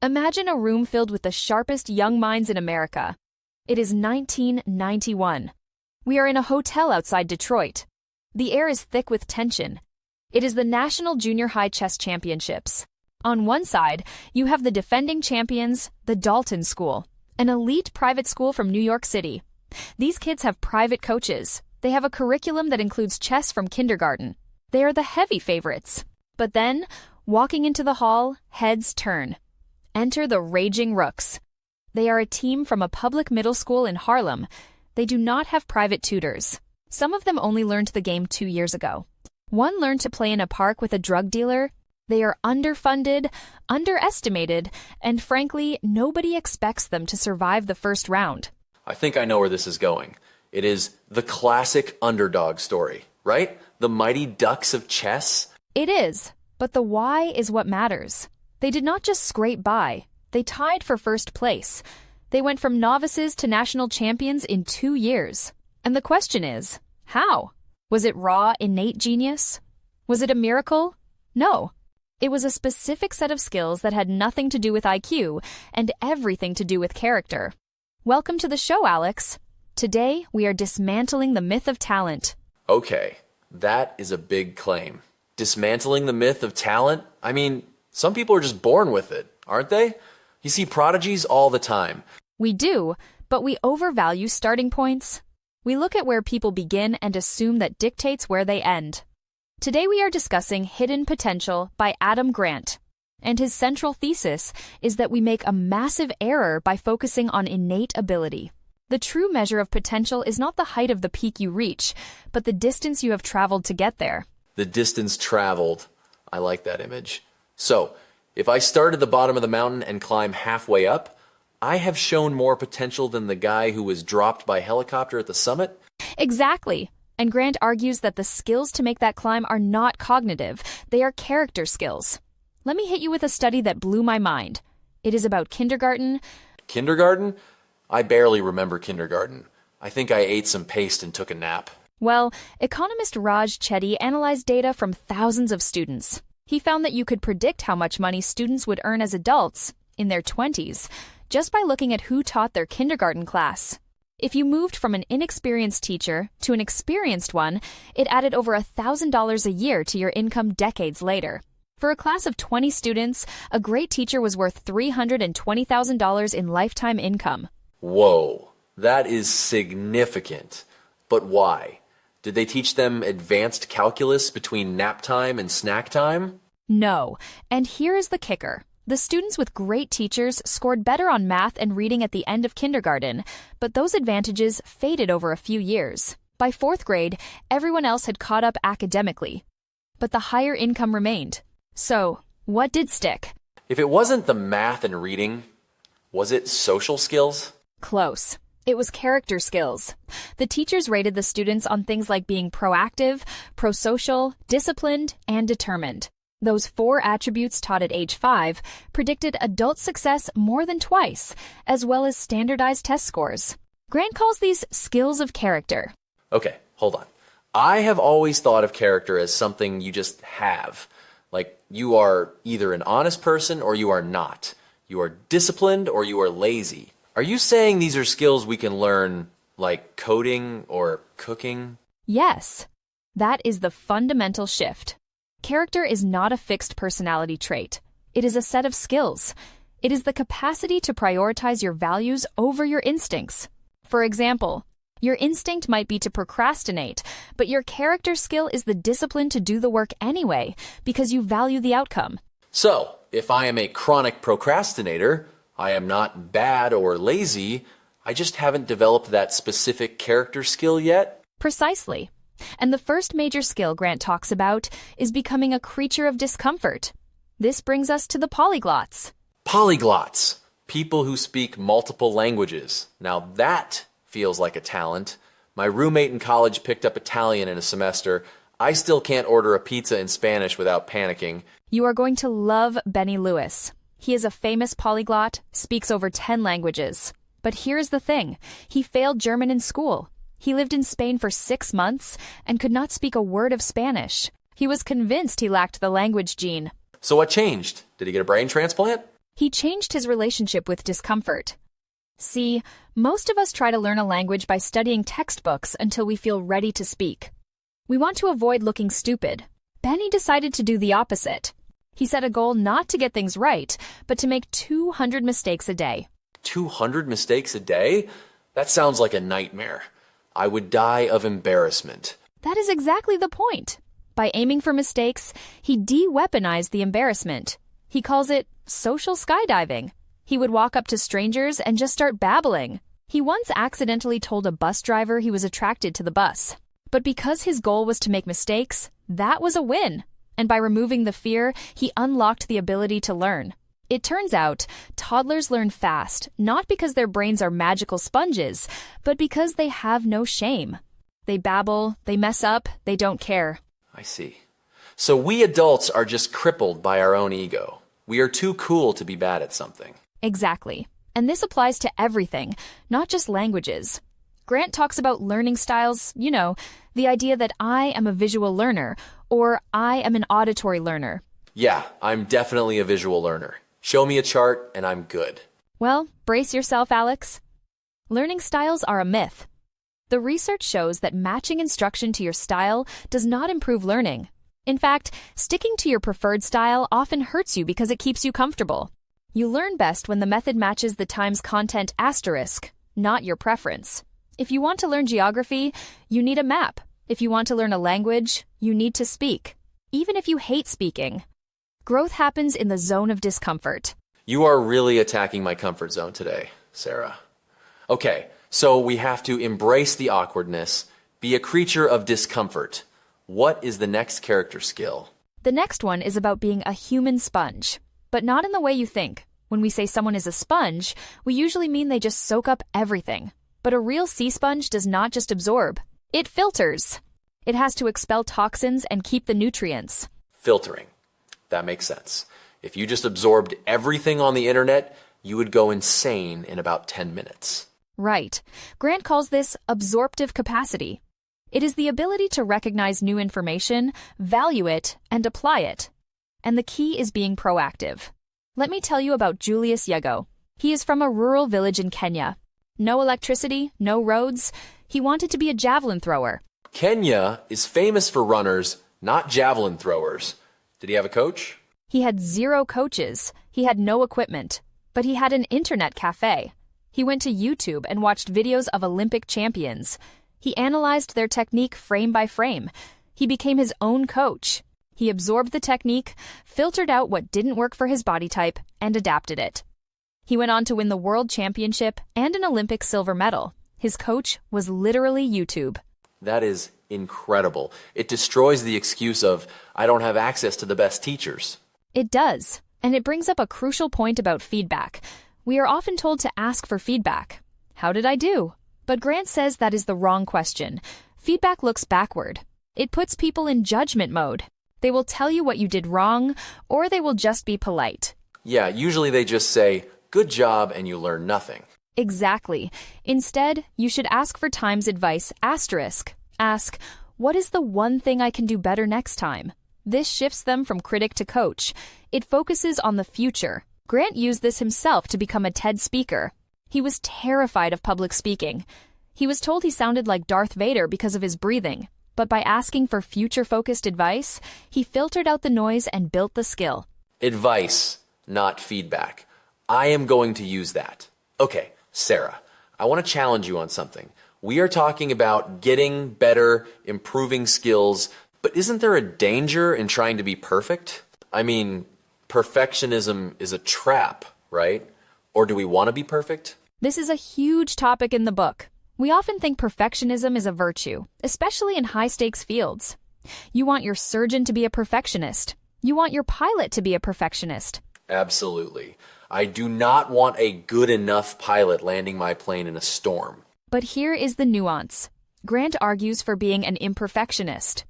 Imagine a room filled with the sharpest young minds in America. It is 1991. We are in a hotel outside Detroit. The air is thick with tension. It is the National Junior High Chess Championships. On one side, you have the defending champions, the Dalton School, an elite private school from New York City. These kids have private coaches. They have a curriculum that includes chess from kindergarten. They are the heavy favorites. But then, walking into the hall, heads turn. Enter the Raging Rooks. They are a team from a public middle school in Harlem. They do not have private tutors. Some of them only learned the game 2 years ago. One learned to play in a park with a drug dealer. They are underfunded, underestimated, and frankly, nobody expects them to survive the first round. I think I know where this is going. It is the classic underdog story, right? The mighty ducks of chess. It is, but the why is what matters. They did not just scrape by. They tied for first place. They went from novices to national champions in 2 years. And the question is, how? Was it raw, innate genius? Was it a miracle? No. It was a specific set of skills that had nothing to do with IQ and everything to do with character. Welcome to the show, Alex. Today, we are dismantling the myth of talent. Okay, that is a big claim. Dismantling the myth of talent? I mean, some people are just born with it, aren't they? You see prodigies all the time. We do, but we overvalue starting points. We look at where people begin and assume that dictates where they end. Today we are discussing Hidden Potential by Adam Grant, and his central thesis is that we make a massive error by focusing on innate ability. The true measure of potential is not the height of the peak you reach, but the distance you have traveled to get there. The distance traveled. I like that image. So, if I start at the bottom of the mountain and climb halfway up, I have shown more potential than the guy who was dropped by helicopter at the summit? Exactly. And Grant argues that the skills to make that climb are not cognitive, they are character skills. Let me hit you with a study that blew my mind. It is about kindergarten. Kindergarten? I barely remember kindergarten. I think I ate some paste and took a nap. Well, economist Raj Chetty analyzed data from thousands of students. He found that you could predict how much money students would earn as adults, in their 20s, just by looking at who taught their kindergarten class. If you moved from an inexperienced teacher to an experienced one, it added over $1,000 a year to your income decades later. For a class of 20 students, a great teacher was worth $320,000 in lifetime income. Whoa, that is significant. But why? Did they teach them advanced calculus between nap time and snack time? No, and here is the kicker. The students with great teachers scored better on math and reading at the end of kindergarten, but those advantages faded over a few years. By 4th grade, everyone else had caught up academically, but the higher income remained. So, what did stick? If it wasn't the math and reading, was it social skills? Close. It was character skills. The teachers rated the students on things like being proactive, prosocial, disciplined, and determined. Those 4 attributes taught at age 5 predicted adult success more than twice, as well as standardized test scores. Grant calls these skills of character. Okay, hold on. I have always thought of character as something you just have. Like, you are either an honest person or you are not. You are disciplined or you are lazy. Are you saying these are skills we can learn, like coding or cooking? Yes. That is the fundamental shift. Character is not a fixed personality trait. It is a set of skills. It is the capacity to prioritize your values over your instincts. For example, your instinct might be to procrastinate, but your character skill is the discipline to do the work anyway, because you value the outcome. So, if I am a chronic procrastinator, I am not bad or lazy, I just haven't developed that specific character skill yet? Precisely. And the first major skill Grant talks about is becoming a creature of discomfort. This brings us to the polyglots. Polyglots. People who speak multiple languages. Now that feels like a talent. My roommate in college picked up Italian in a semester. I still can't order a pizza in Spanish without panicking. You are going to love Benny Lewis. He is a famous polyglot, speaks over 10 languages. But here's the thing. He failed German in school. He lived in Spain for 6 months and could not speak a word of Spanish. He was convinced he lacked the language gene. So what changed? Did he get a brain transplant? He changed his relationship with discomfort. See, most of us try to learn a language by studying textbooks until we feel ready to speak. We want to avoid looking stupid. Benny decided to do the opposite. He set a goal not to get things right, but to make 200 mistakes a day. 200 mistakes a day? That sounds like a nightmare. I would die of embarrassment. That is exactly the point. By aiming for mistakes, he de-weaponized the embarrassment. He calls it social skydiving. He would walk up to strangers and just start babbling. He once accidentally told a bus driver he was attracted to the bus. But because his goal was to make mistakes, that was a win. And by removing the fear, he unlocked the ability to learn. It turns out, toddlers learn fast, not because their brains are magical sponges, but because they have no shame. They babble, they mess up, they don't care. I see. So we adults are just crippled by our own ego. We are too cool to be bad at something. Exactly. And this applies to everything, not just languages. Grant talks about learning styles, the idea that I am a visual learner, or I am an auditory learner. Yeah, I'm definitely a visual learner. Show me a chart and I'm good. Well, brace yourself, Alex. Learning styles are a myth. The research shows that matching instruction to your style does not improve learning. In fact, sticking to your preferred style often hurts you because it keeps you comfortable. You learn best when the method matches the time's content asterisk, not your preference. If you want to learn geography, you need a map. If you want to learn a language, you need to speak, even if you hate speaking. Growth happens in the zone of discomfort. You are really attacking my comfort zone today, Sarah. Okay, so we have to embrace the awkwardness, be a creature of discomfort. What is the next character skill? The next one is about being a human sponge. But not in the way you think. When we say someone is a sponge, we usually mean they just soak up everything. But a real sea sponge does not just absorb. It filters. It has to expel toxins and keep the nutrients. Filtering. That makes sense. If you just absorbed everything on the internet, you would go insane in about 10 minutes. Right. Grant calls this absorptive capacity. It is the ability to recognize new information, value it, and apply it. And the key is being proactive. Let me tell you about Julius Yego. He is from a rural village in Kenya. No electricity, no roads. He wanted to be a javelin thrower. Kenya is famous for runners, not javelin throwers. Did he have a coach? He had 0 coaches. He had no equipment. But he had an internet cafe. He went to YouTube and watched videos of Olympic champions. He analyzed their technique frame by frame. He became his own coach. He absorbed the technique, filtered out what didn't work for his body type, and adapted it. He went on to win the World Championship and an Olympic silver medal. His coach was literally YouTube. That is incredible. It destroys the excuse of, I don't have access to the best teachers. It does, and it brings up a crucial point about feedback. We are often told to ask for feedback. How did I do? But Grant says that is the wrong question. Feedback looks backward. It puts people in judgment mode. They will tell you what you did wrong, or they will just be polite. Yeah, usually they just say, good job, and you learn nothing. Exactly. Instead, you should ask for time's advice asterisk. Ask, what is the one thing I can do better next time? This shifts them from critic to coach. It focuses on the future. Grant used this himself to become a TED speaker. He was terrified of public speaking. He was told he sounded like Darth Vader because of his breathing. But by asking for future-focused advice, he filtered out the noise and built the skill. Advice, not feedback. I am going to use that. Okay, Sarah, I want to challenge you on something. We are talking about getting better, improving skills, but isn't there a danger in trying to be perfect? I mean, perfectionism is a trap, right? Or do we want to be perfect? This is a huge topic in the book. We often think perfectionism is a virtue, especially in high-stakes fields. You want your surgeon to be a perfectionist. You want your pilot to be a perfectionist. Absolutely. I do not want a good enough pilot landing my plane in a storm. But here is the nuance. Grant argues for being an imperfectionist.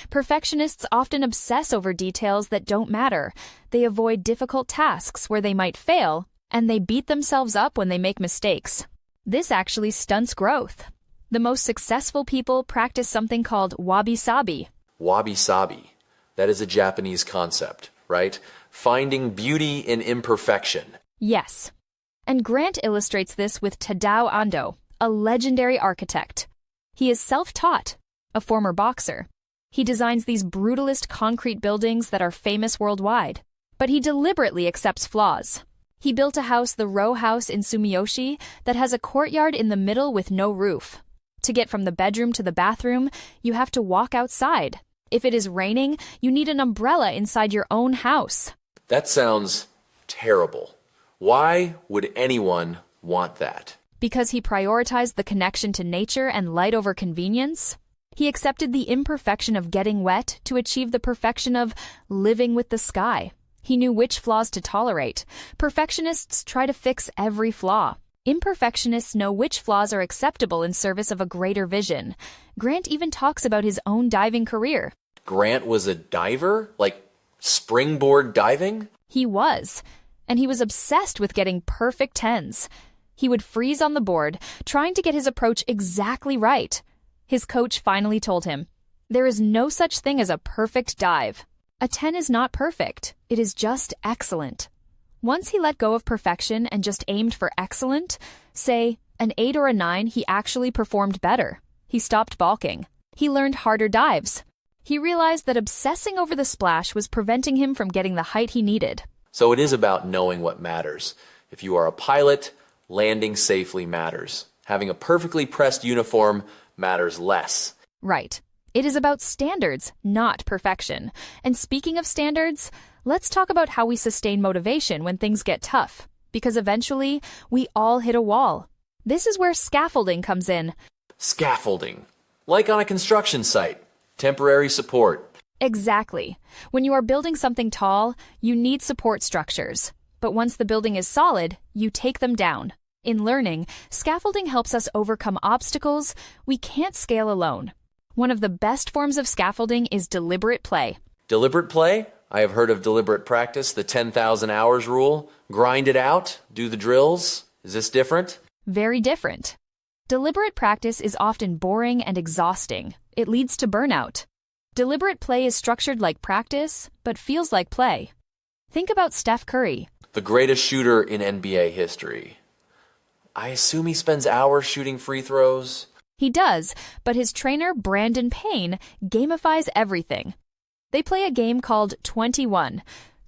Perfectionists often obsess over details that don't matter. They avoid difficult tasks where they might fail, and they beat themselves up when they make mistakes. This actually stunts growth. The most successful people practice something called wabi-sabi. Wabi-sabi. That is a Japanese concept, right? Finding beauty in imperfection. Yes. And Grant illustrates this with Tadao Ando, a legendary architect. He is self-taught, a former boxer. He designs these brutalist concrete buildings that are famous worldwide. But he deliberately accepts flaws. He built a house, the row house in Sumiyoshi, that has a courtyard in the middle with no roof. To get from the bedroom to the bathroom, you have to walk outside. If it is raining, you need an umbrella inside your own house. That sounds terrible. Why would anyone want that? Because he prioritized the connection to nature and light over convenience. He accepted the imperfection of getting wet to achieve the perfection of living with the sky. He knew which flaws to tolerate. Perfectionists try to fix every flaw. Imperfectionists know which flaws are acceptable in service of a greater vision. Grant even talks about his own diving career. Grant was a diver? Like springboard diving? He was. And he was obsessed with getting perfect tens. He would freeze on the board, trying to get his approach exactly right. His coach finally told him, "There is no such thing as a perfect dive. A 10 is not perfect. It is just excellent." Once he let go of perfection and just aimed for excellent, say, an 8 or a 9, he actually performed better. He stopped balking. He learned harder dives. He realized that obsessing over the splash was preventing him from getting the height he needed. So it is about knowing what matters. If you are a pilot, landing safely matters. Having a perfectly pressed uniform matters less. Right. It is about standards, not perfection. And speaking of standards, let's talk about how we sustain motivation when things get tough. Because eventually, we all hit a wall. This is where scaffolding comes in. Scaffolding. Like on a construction site. Temporary support. Exactly. When you are building something tall, you need support structures. But once the building is solid, you take them down. In learning, scaffolding helps us overcome obstacles we can't scale alone. One of the best forms of scaffolding is deliberate play. Deliberate play? I have heard of deliberate practice, the 10,000 hours rule. Grind it out, do the drills. Is this different? Very different. Deliberate practice is often boring and exhausting. It leads to burnout. Deliberate play is structured like practice, but feels like play. Think about Steph Curry. The greatest shooter in NBA history. I assume he spends hours shooting free throws. He does, but his trainer, Brandon Payne, gamifies everything. They play a game called 21.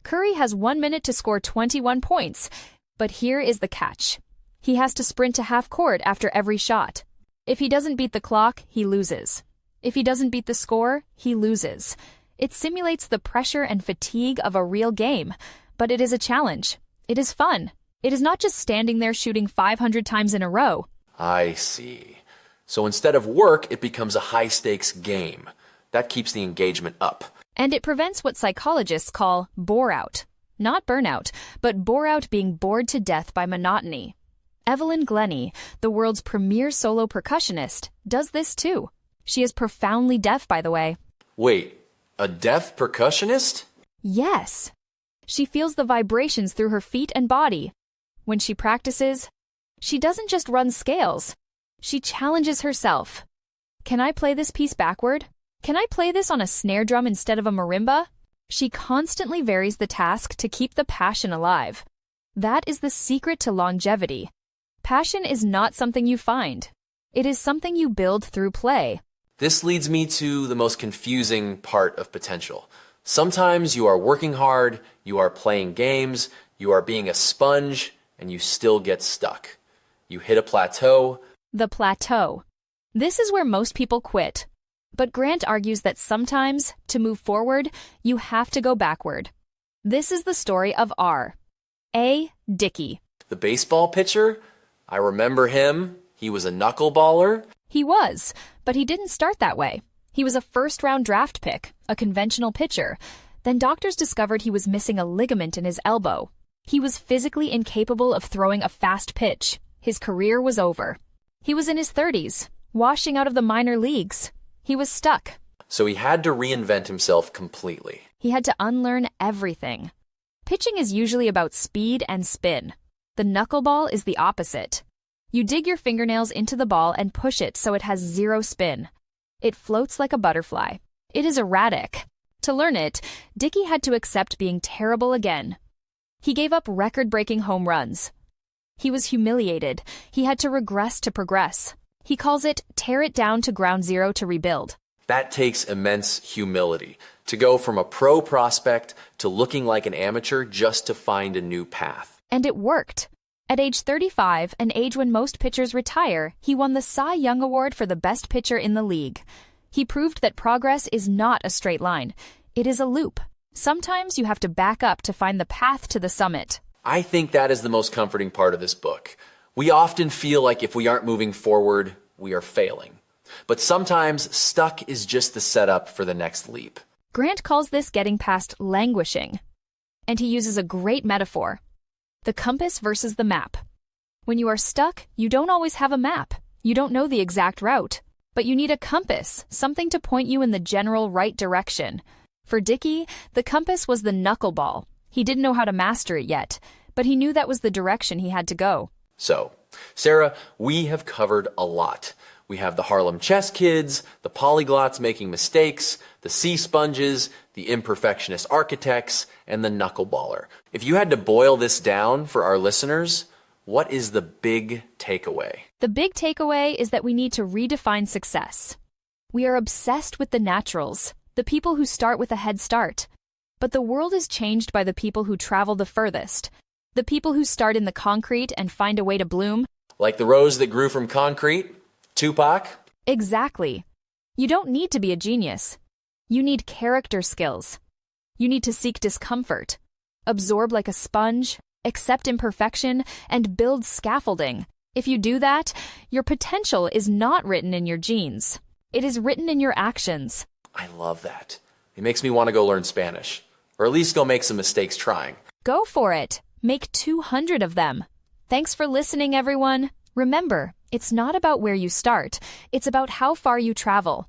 Curry has 1 minute to score 21 points, but here is the catch. He has to sprint to half court after every shot. If he doesn't beat the clock, he loses. If he doesn't beat the score, he loses. It simulates the pressure and fatigue of a real game, but it is a challenge. It is fun. It is not just standing there shooting 500 times in a row. I see. So instead of work, it becomes a high-stakes game. That keeps the engagement up. And it prevents what psychologists call bore-out. Not burnout, but bore-out being bored to death by monotony. Evelyn Glennie, the world's premier solo percussionist, does this too. She is profoundly deaf, by the way. Wait, a deaf percussionist? Yes. She feels the vibrations through her feet and body. When she practices, she doesn't just run scales. She challenges herself. Can I play this piece backward? Can I play this on a snare drum instead of a marimba? She constantly varies the task to keep the passion alive. That is the secret to longevity. Passion is not something you find. It is something you build through play. This leads me to the most confusing part of potential. Sometimes you are working hard, you are playing games, you are being a sponge, and you still get stuck. You hit a plateau. The plateau. This is where most people quit. But Grant argues that sometimes, to move forward, you have to go backward. This is the story of R. A. Dickey. The baseball pitcher? I remember him. He was a knuckleballer. He was, but he didn't start that way. He was a first-round draft pick, a conventional pitcher. Then doctors discovered he was missing a ligament in his elbow. He was physically incapable of throwing a fast pitch. His career was over. He was in his 30s, washing out of the minor leagues. He was stuck. So he had to reinvent himself completely. He had to unlearn everything. Pitching is usually about speed and spin. The knuckleball is the opposite. You dig your fingernails into the ball and push it so it has zero spin. It floats like a butterfly. It is erratic. To learn it, Dickey had to accept being terrible again. He gave up record-breaking home runs. He was humiliated. He had to regress to progress. He calls it tear it down to ground zero to rebuild. That takes immense humility, to go from a pro prospect to looking like an amateur just to find a new path. And it worked. At age 35, an age when most pitchers retire, he won the Cy Young Award for the best pitcher in the league. He proved that progress is not a straight line. It is a loop. Sometimes you have to back up to find the path to the summit. I think that is the most comforting part of this book. We often feel like if we aren't moving forward, we are failing. But sometimes stuck is just the setup for the next leap. Grant calls this getting past languishing. And he uses a great metaphor. The compass versus the map. When you are stuck, you don't always have a map. You don't know the exact route. But you need a compass, something to point you in the general right direction. For Dickey, the compass was the knuckleball. He didn't know how to master it yet, but he knew that was the direction he had to go. So, Sarah, we have covered a lot. We have the Harlem Chess Kids, the Polyglots making mistakes, the Sea Sponges, the Imperfectionist Architects, and the Knuckleballer. If you had to boil this down for our listeners, what is the big takeaway? The big takeaway is that we need to redefine success. We are obsessed with the naturals, the people who start with a head start. But the world is changed by the people who travel the furthest, the people who start in the concrete and find a way to bloom. Like the rose that grew from concrete? Tupac? Exactly. You don't need to be a genius. You need character skills. You need to seek discomfort, absorb like a sponge, accept imperfection, and build scaffolding. If you do that, your potential is not written in your genes. It is written in your actions. I love that. It makes me want to go learn Spanish, or at least go make some mistakes trying. Go for it. Make 200 of them. Thanks for listening, everyone. Remember, it's not about where you start. It's about how far you travel.